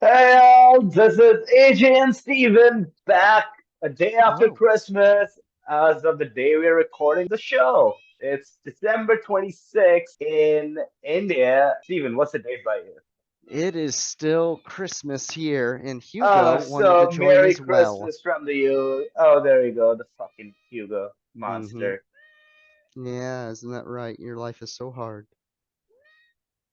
Hey all, this is AJ and Steven back a day after Hello. Christmas as of the day we're recording the show. It's December 26th in India. Steven, what's the date by you? It is still Christmas here, and Oh, Hugo wanted to so join Merry as well. Christmas from the you. Oh, there you go, the fucking Hugo Mm-hmm. monster. Yeah, isn't that right? Your life is so hard.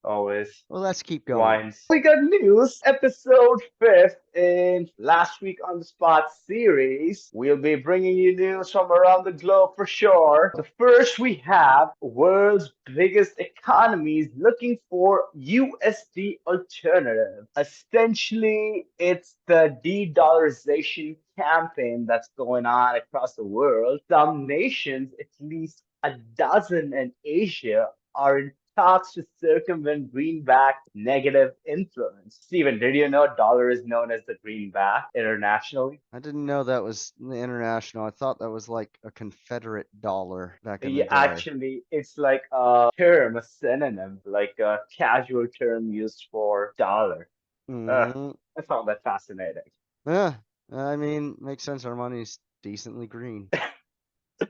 Always. Well, let's keep going. Wines. We got news, episode 5th in Last Week on the Spot series. We'll be bringing you news from around the globe for sure. The first we have world's biggest economies looking for USD alternative. Essentially, it's the de-dollarization campaign that's going on across the world. Some nations, at least a dozen in Asia, are in talks to circumvent greenback negative influence. Steven, did you know dollar is known as the greenback internationally? I didn't know that was the international. I thought that was like a Confederate dollar back in the Yeah, day. actually, it's like a term, a synonym, like a casual term used for dollar. Uh, Mm-hmm. I found that fascinating. Yeah, I mean, makes sense. Our money's decently green.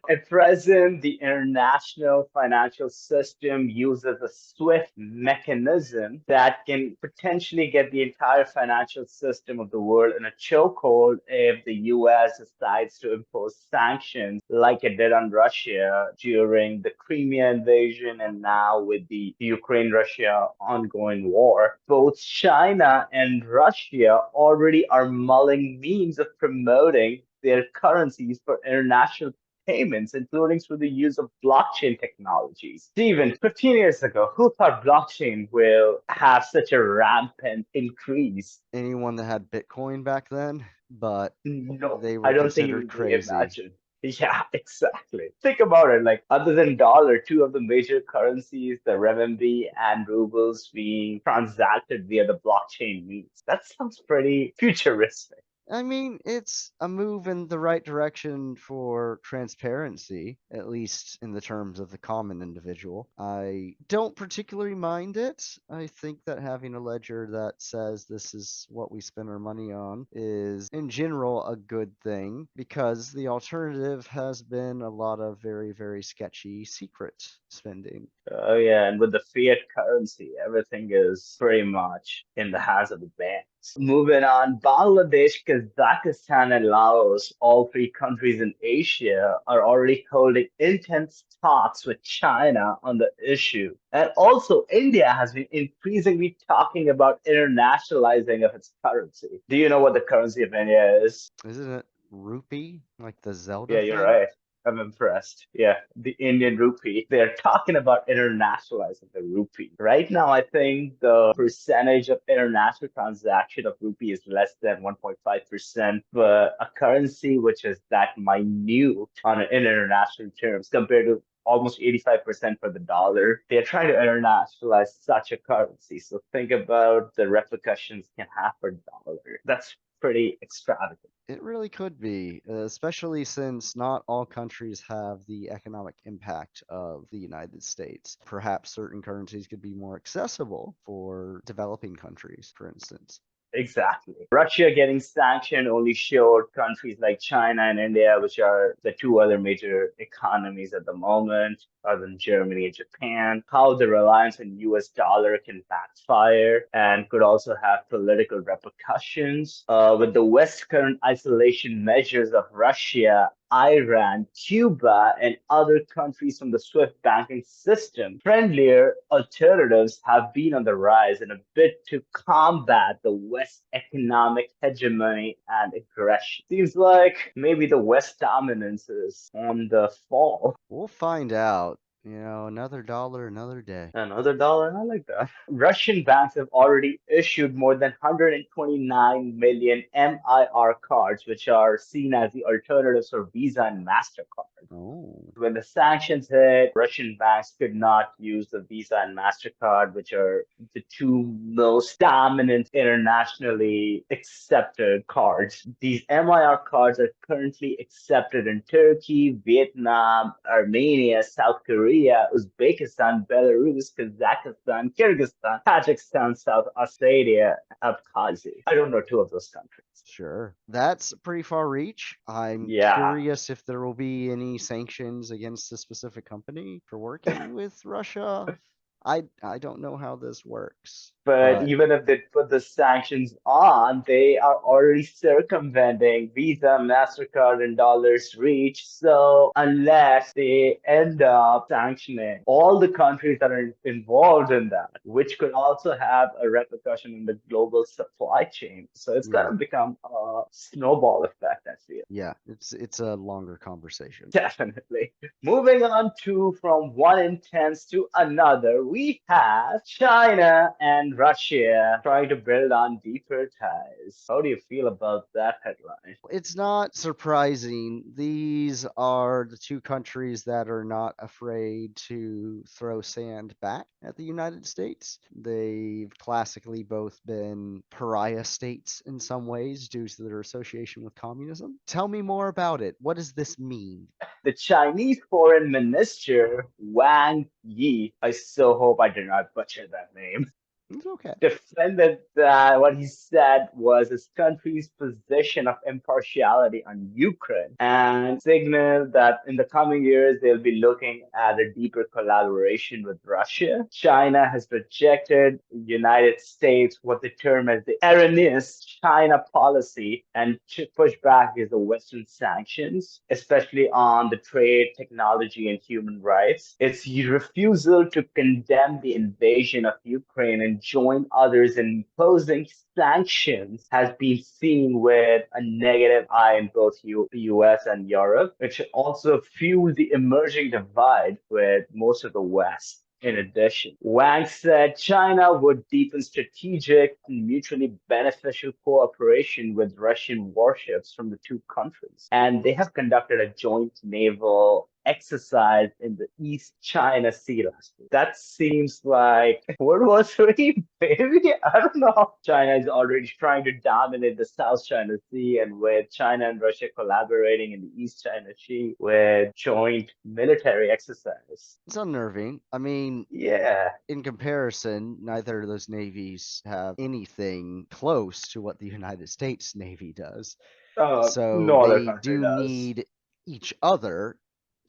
At present, the international financial system uses a swift mechanism that can potentially get the entire financial system of the world in a chokehold if the US decides to impose sanctions like it did on Russia during the Crimea invasion and now with the Ukraine Russia ongoing war. Both China and Russia already are mulling means of promoting their currencies for international payments, including through the use of blockchain technologies. Steven, 15 years ago, who thought blockchain will have such a rampant increase? Anyone that had Bitcoin back then, but No, they I were don't think considered even they crazy. imagine. Yeah, exactly. Think about it. Like, other than dollar, two of the major currencies, the renminbi and rubles, being transacted via the blockchain means. That sounds pretty futuristic. I mean, it's a move in the right direction for transparency, at least in the terms of the common individual. I don't particularly mind it. I think that having a ledger that says this is what we spend our money on is, in general, a good thing because the alternative has been a lot of very, very sketchy secret spending. Oh yeah, and with the fiat currency, everything is pretty much in the hands of the banks. Moving on, Bangladesh, Kazakhstan, and Laos, all three countries in Asia, are already holding intense talks with China on the issue. And also, India has been increasingly talking about internationalizing of its currency. Do you know what the currency of India is? Isn't it rupee, like the Zelda Yeah, you're thing? right. I'm impressed. Yeah, the Indian rupee. They're talking about internationalizing the rupee. Right now, I think the percentage of international transaction of rupee is less than 1.5%, but a currency which is that minute in international terms compared to almost 85% for the dollar. They're trying to internationalize such a currency. So think about the repercussions can have for the dollar. That's pretty extravagant. It really could be, especially since not all countries have the economic impact of the United States. Perhaps certain currencies could be more accessible for developing countries, for instance. Exactly. Russia getting sanctioned only showed countries like China and India, which are the two other major economies at the moment, other than Germany and Japan, how the reliance on US dollar can backfire and could also have political repercussions. With the West current isolation measures of Russia, Iran, Cuba, and other countries from the SWIFT banking system, friendlier alternatives have been on the rise in a bid to combat the West economic hegemony and aggression. Seems like maybe the West dominance is on the fall. We'll find out. Another dollar, another day. Another dollar, I like that. Russian banks have already issued more than 129 million MIR cards, which are seen as the alternatives for Visa and MasterCard. Oh, When the sanctions hit, Russian banks could not use the Visa and MasterCard, which are the two most dominant internationally accepted cards. These MIR cards are currently accepted in Turkey, Vietnam, Armenia, South Korea Korea, Uzbekistan, Belarus, Kazakhstan, Kyrgyzstan, Tajikistan, South Ossetia, Abkhazia. I don't know two of those countries. Sure. That's a pretty far reach. I'm Yeah. curious if there will be any sanctions against a specific company for working with Russia. I don't know how this works, But but even if they put the sanctions on, they are already circumventing Visa, MasterCard, and dollars reach. So unless they end up sanctioning all the countries that are involved in that, which could also have a repercussion in the global supply chain. So it's going yeah, to become a snowball effect, I feel. yeah, it's a longer conversation. Definitely. Moving on to from one intense to another, we have China and Russia trying to build on deeper ties. How do you feel about that headline? It's not surprising. These are the two countries that are not afraid to throw sand back at the United States. They've classically both been pariah states in some ways due to their association with communism. Tell me more about it. What does this mean? The Chinese foreign minister Wang Yi, I so hope I did not butcher that name, It's okay. defended that what he said was his country's position of impartiality on Ukraine and signaled that in the coming years they'll be looking at a deeper collaboration with Russia. China has rejected United States what they term as the erroneous China policy and pushed back against the Western sanctions, especially on the trade, technology, and human rights. Its refusal to condemn the invasion of Ukraine and join others in imposing sanctions has been seen with a negative eye in both US and Europe, which also fueled the emerging divide with most of the West. In addition, Wang said China would deepen strategic and mutually beneficial cooperation with Russian warships from the two countries. And they have conducted a joint naval exercise in the East China Sea last week. That seems like World War III, baby. I don't know. China is already trying to dominate the South China Sea, and with China and Russia collaborating in the East China Sea with joint military exercise. It's unnerving. I mean, Yeah. in comparison, neither of those navies have anything close to what the United States Navy does. So No other they country do does. need each other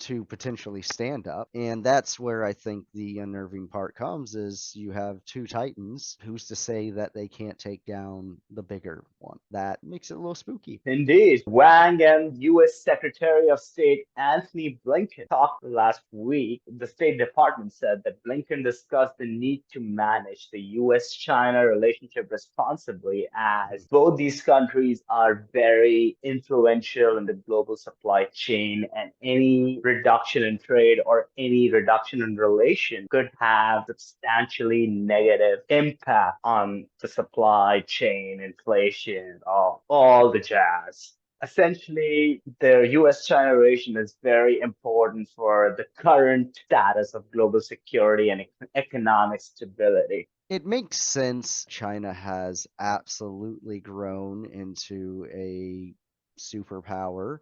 to potentially stand up. And that's where I think the unnerving part comes is you have two titans. Who's to say that they can't take down the bigger one? That makes it a little spooky. Indeed, Wang and U.S. Secretary of State Anthony Blinken talked last week. The State Department said that Blinken discussed the need to manage the U.S.-China relationship responsibly, as both these countries are very influential in the global supply chain, and any reduction in trade or any reduction in relation could have substantially negative impact on the supply chain, inflation, all the jazz. Essentially, the US China relation is very important for the current status of global security and economic stability. It makes sense. China has absolutely grown into a superpower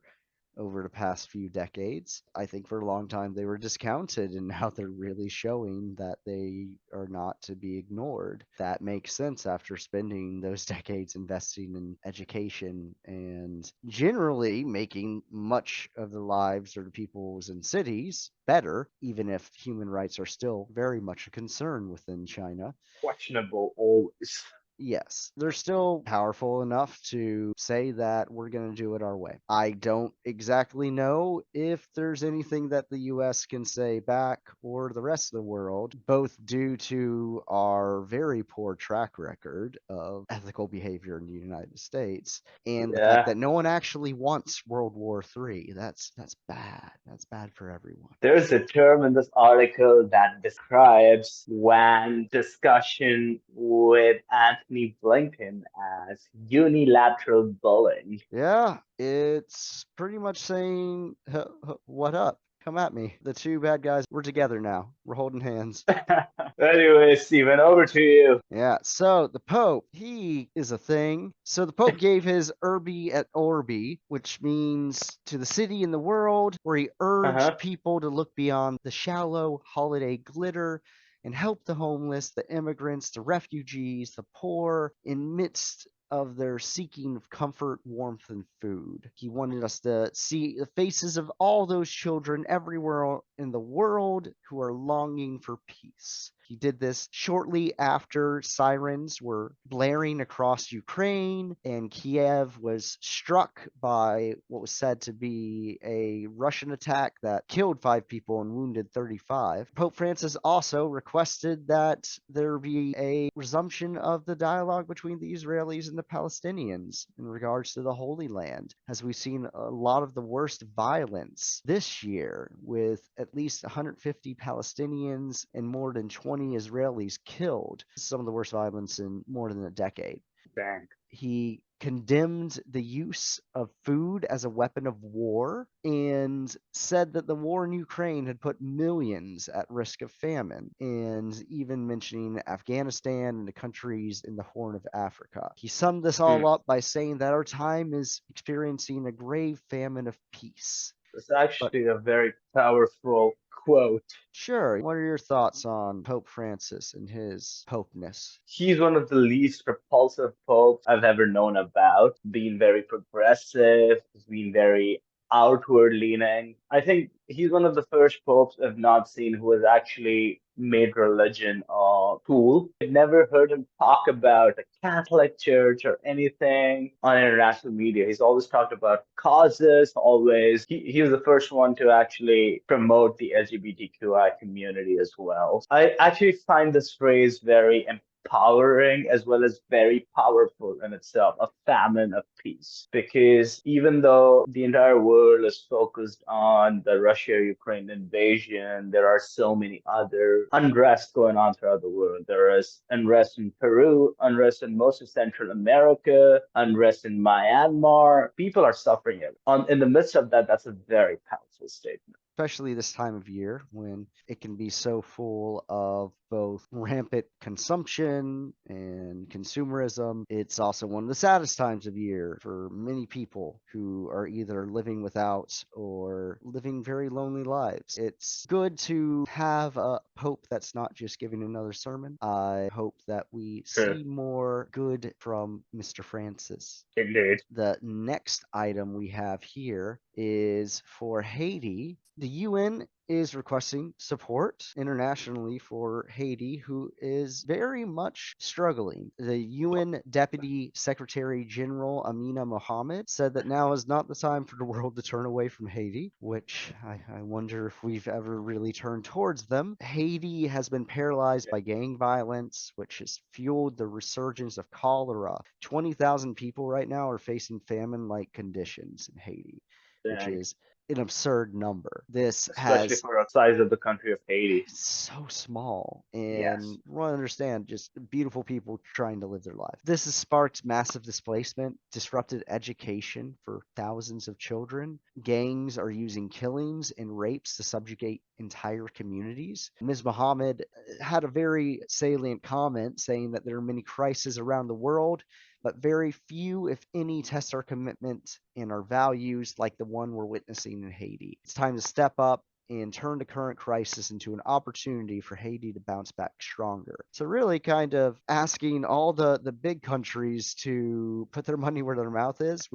over the past few decades. I think for a long time they were discounted, and now they're really showing that they are not to be ignored. That makes sense after spending those decades investing in education and generally making much of the lives of the peoples in cities better, even if human rights are still very much a concern within China. Questionable always. Yes, they're still powerful enough to say that we're going to do it our way. I don't exactly know if there's anything that the US can say back or the rest of the world, both due to our very poor track record of ethical behavior in the United States and the fact Yeah. that no one actually wants World War III. That's bad. That's bad for everyone. There's a term in this article that describes Wang's discussion with Anthony Blinken as unilateral bullying. Yeah, it's pretty much saying, "What up? Come at me." The two bad guys, we're together now. We're holding hands. Anyway, Stephen, over to you. Yeah, so the Pope, he is a thing. So the Pope gave his Urbi et Orbi, which means to the city and the world, where he urged Uh-huh. people to look beyond the shallow holiday glitter and help the homeless, the immigrants, the refugees, the poor, in midst of their seeking of comfort, warmth, and food. He wanted us to see the faces of all those children everywhere in the world who are longing for peace. He did this shortly after sirens were blaring across Ukraine and Kiev was struck by what was said to be a Russian attack that killed 5 people and wounded 35. Pope Francis also requested that there be a resumption of the dialogue between the Israelis and the Palestinians in regards to the Holy Land, as we've seen a lot of the worst violence this year, with at least 150 Palestinians and more than 20 Israelis killed. Some of the worst violence in more than a decade. Dang. He condemned the use of food as a weapon of war and said that the war in Ukraine had put millions at risk of famine, and even mentioning Afghanistan and the countries in the Horn of Africa. He summed this Hmm. all up by saying that our time is experiencing a grave famine of peace. It's But actually a very powerful quote. sure, what are your thoughts on Pope Francis and his popeness? He's one of the least repulsive popes I've ever known about, being very progressive, he's been very outward leaning. I think he's one of the first popes I've not seen who has actually made religion cool. I've never heard him talk about the Catholic Church or anything on international media. He's always talked about causes, always. He was the first one to actually promote the LGBTQI community as well. I actually find this phrase very empowering as well as very powerful in itself, a famine of peace. Because even though the entire world is focused on the Russia-Ukraine invasion, there are so many other unrest going on throughout the world. There is unrest in Peru, unrest in most of Central America, unrest in Myanmar. People are suffering it. In the midst of that, that's a very powerful statement. Especially this time of year when it can be so full of both rampant consumption and consumerism. It's also one of the saddest times of year for many people who are either living without or living very lonely lives. It's good to have a pope that's not just giving another sermon. I hope that we True. see more good from Mr. Francis. Indeed. The next item we have here is for Haiti. The UN is requesting support internationally for Haiti, who is very much struggling. The UN Deputy Secretary General Amina Mohammed said that now is not the time for the world to turn away from Haiti, which I wonder if we've ever really turned towards them. Haiti has been paralyzed by gang violence, which has fueled the resurgence of cholera. 20,000 people right now are facing famine like conditions in Haiti, which Dang. is an absurd number. This Especially has for the size of the country of Haiti. it's so small, and Yes. we want to understand just beautiful people trying to live their life. This has sparked massive displacement, disrupted education for thousands of children. Gangs are using killings and rapes to subjugate entire communities. Ms. Muhammad had a very salient comment saying that there are many crises around the world, but very few, if any, test our commitment and our values like the one we're witnessing in Haiti. It's time to step up and turn the current crisis into an opportunity for Haiti to bounce back stronger. So really kind of asking all the big countries to put their money where their mouth is.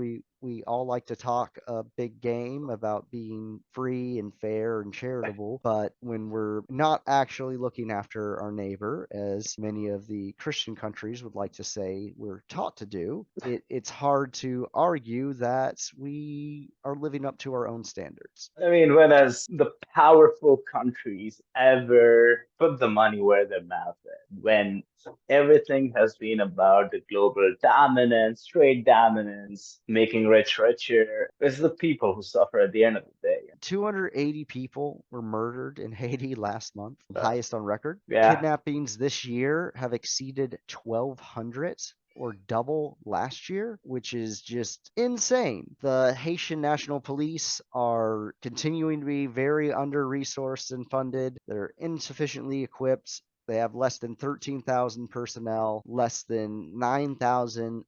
We all like to talk a big game about being free and fair and charitable, but when we're not actually looking after our neighbor, as many of the Christian countries would like to say we're taught to do, it's hard to argue that we are living up to our own standards. I mean, when has the powerful countries ever put the money where their mouth is? When everything has been about the global dominance, trade dominance, making rich richer, it's the people who suffer at the end of the day. 280 people were murdered in Haiti last month, Uh, highest on record. yeah, Kidnappings this year have exceeded 1,200, or double last year, which is just insane. The Haitian National Police are continuing to be very under resourced and funded. They're insufficiently equipped. They have less than 13,000 personnel, less than 9,000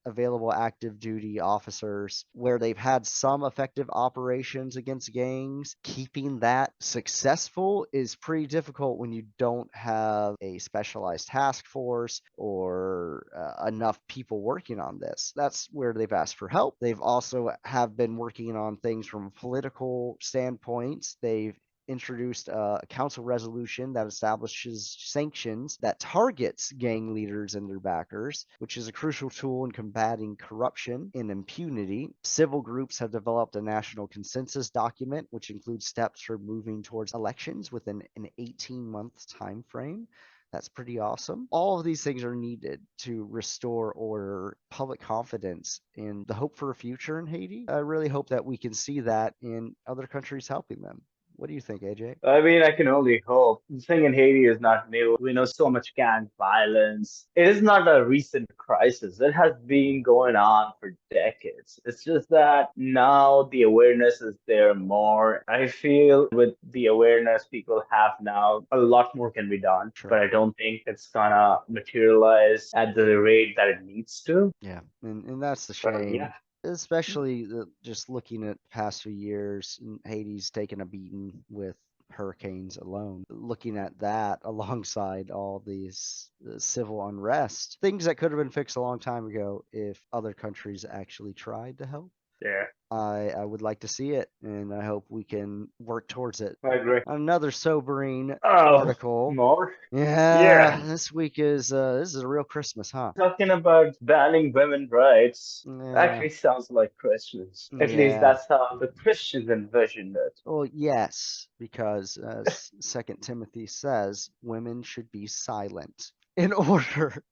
available active duty officers, where they've had some effective operations against gangs. Keeping that successful is pretty difficult when you don't have a specialized task force or enough people working on this. That's where they've asked for help. They've also have been working on things from a political standpoint. They've introduced a council resolution that establishes sanctions that targets gang leaders and their backers, which is a crucial tool in combating corruption and impunity. Civil groups have developed a national consensus document, which includes steps for moving towards elections within an 18-month time frame. That's pretty awesome. All of these things are needed to restore order, public confidence, and the hope for a future in Haiti. I really hope that we can see that in other countries helping them. What do you think, AJ? I mean, I can only hope. The thing in Haiti is not new. We know so much gang violence. It is not a recent crisis. It has been going on for decades. It's just that now the awareness is there more. I feel with the awareness people have now, a lot more can be done, Sure. but I don't think it's gonna materialize at the rate that it needs to. Yeah, and that's the But shame, yeah, especially just looking at the past few years, Haiti's taken a beating with hurricanes alone. Looking at that alongside all these civil unrest, things that could have been fixed a long time ago if other countries actually tried to help. yeah, I would like to see it, and I hope we can work towards it. I agree. Another sobering Oh, article. more? Yeah, Yeah. this week is a real Christmas, huh? Talking about banning women rights Yeah, actually sounds like Christmas. At least yeah. that's how the Christians envisioned it. Well, yes, because as Second Timothy says, women should be silent. In order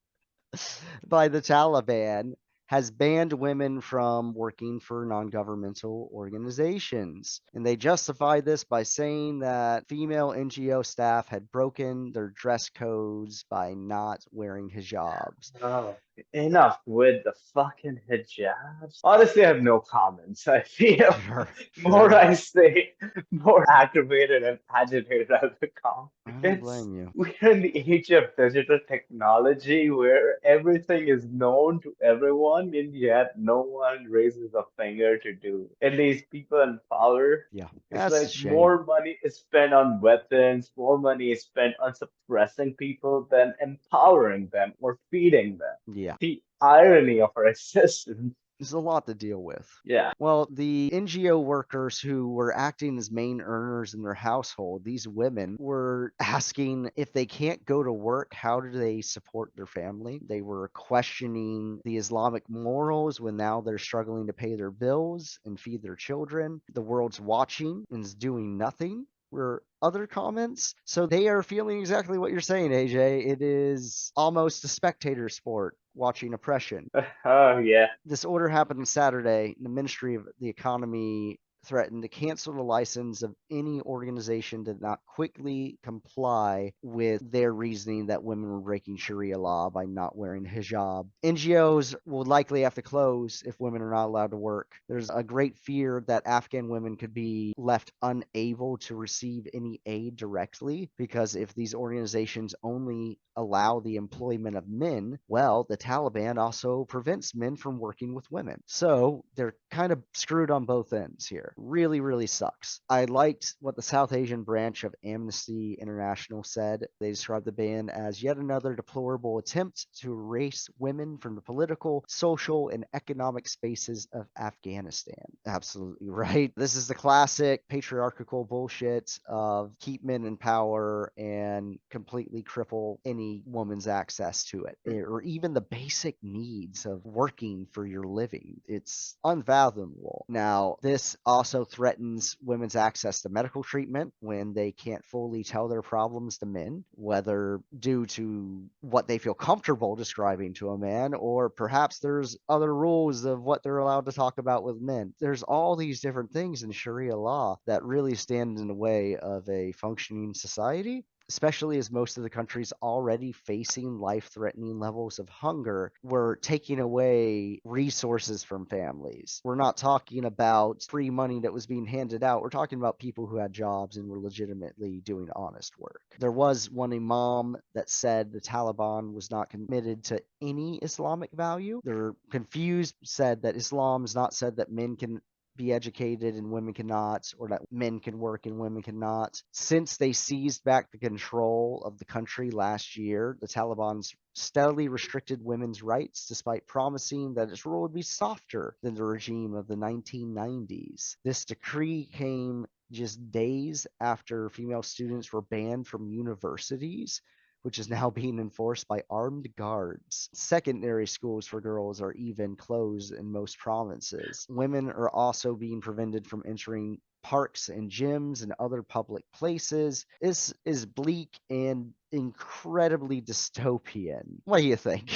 by the Taliban has banned women from working for non-governmental organizations. And they justify this by saying that female NGO staff had broken their dress codes by not wearing hijabs. Oh, enough with the fucking hijabs. Honestly, I have no comments. I feel Sure, more sure. I say, more aggravated and agitated I become. I don't It's blame you. we're in the age of digital technology where everything is known to everyone, and yet no one raises a finger to do. At least people in power. Yeah, It's that's a like shame. more money is spent on weapons, more money is spent on suppressing people than empowering them or feeding them. Yeah. The irony of our existence. There's a lot to deal with. Yeah. Well, the NGO workers who were acting as main earners in their household, these women were asking if they can't go to work, how do they support their family? They were questioning the Islamic morals when now they're struggling to pay their bills and feed their children. The world's watching and is doing nothing. Were other comments. So they are feeling exactly what you're saying, AJ. It is almost a spectator sport watching oppression. Oh, yeah. This order happened on Saturday. The Ministry of the Economy threatened to cancel the license of any organization that did not quickly comply with their reasoning that women were breaking Sharia law by not wearing hijab. NGOs will likely have to close if women are not allowed to work. There's a great fear that Afghan women could be left unable to receive any aid directly because if these organizations only allow the employment of men, well, the Taliban also prevents men from working with women. So they're kind of screwed on both ends here. Really, really sucks. I liked what the South Asian branch of Amnesty International said. They described the ban as yet another deplorable attempt to erase women from the political, social, and economic spaces of Afghanistan. Absolutely right. This is the classic patriarchal bullshit of keep men in power and completely cripple any woman's access to it, or even the basic needs of working for your living. It's unfathomable. Now, this also threatens women's access to medical treatment when they can't fully tell their problems to men, whether due to what they feel comfortable describing to a man, or perhaps there's other rules of what they're allowed to talk about with men. There's all these different things in Sharia law that really stand in the way of a functioning society. especially as most of the countries already facing life-threatening levels of hunger were taking away resources from families. We're not talking about free money that was being handed out. We're talking about people who had jobs and were legitimately doing honest work. There was one imam that said the Taliban was not committed to any Islamic value. They're confused, said that Islam has not said that men can be educated and women cannot, or that men can work and women cannot. Since they seized back the control of the country last year, the Taliban's steadily restricted women's rights despite promising that its rule would be softer than the regime of the 1990s. This decree came just days after female students were banned from universities, which is now being enforced by armed guards. Secondary schools for girls are even closed in most provinces. Women are also being prevented from entering parks and gyms and other public places. This is bleak and incredibly dystopian. What do you think?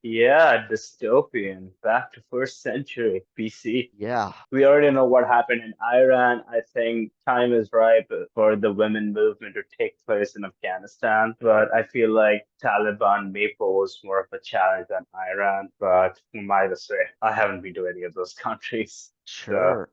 Yeah, dystopian. Back to first century BC. Yeah, We already know what happened in Iran. I think time is ripe for the women movement to take place in Afghanistan. But I feel like Taliban may pose more of a challenge than Iran. But who am I to say? I haven't been to any of those countries. So, sure.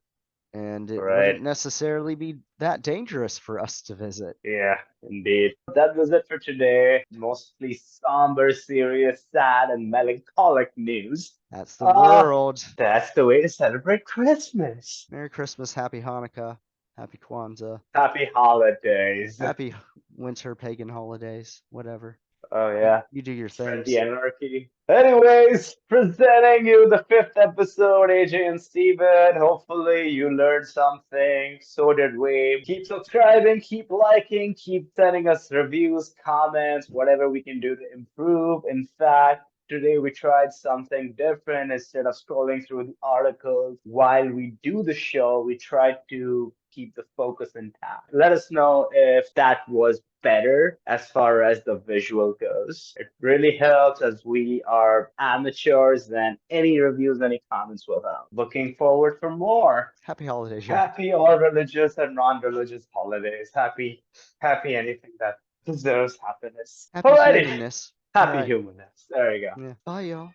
And it right. wouldn't necessarily be that dangerous for us to visit. Yeah, indeed. That was it for today. Mostly somber, serious, sad, and melancholic news. That's the Ah, world. that's the way to celebrate Christmas. Merry Christmas, Happy Hanukkah, Happy Kwanzaa, Happy holidays. Happy winter pagan holidays, whatever. Oh, You, yeah. you do your Spread the things. anarchy. Anyways, presenting you the fifth episode, AJ and Steven. Hopefully, you learned something. So did we. Keep subscribing, keep liking, keep sending us reviews, comments, whatever we can do to improve. In fact, today we tried something different. Instead of scrolling through the articles while we do the show, we tried to keep the focus intact. Let us know if that was better as far as the visual goes. It really helps as we are amateurs, then any reviews, any comments will help. Looking forward for more. Happy holidays, y'all. Happy all religious and non-religious holidays. Happy anything that deserves happiness. Happy Alrighty. humanness. All Happy right. humanness. There you go. Yeah. Bye, y'all.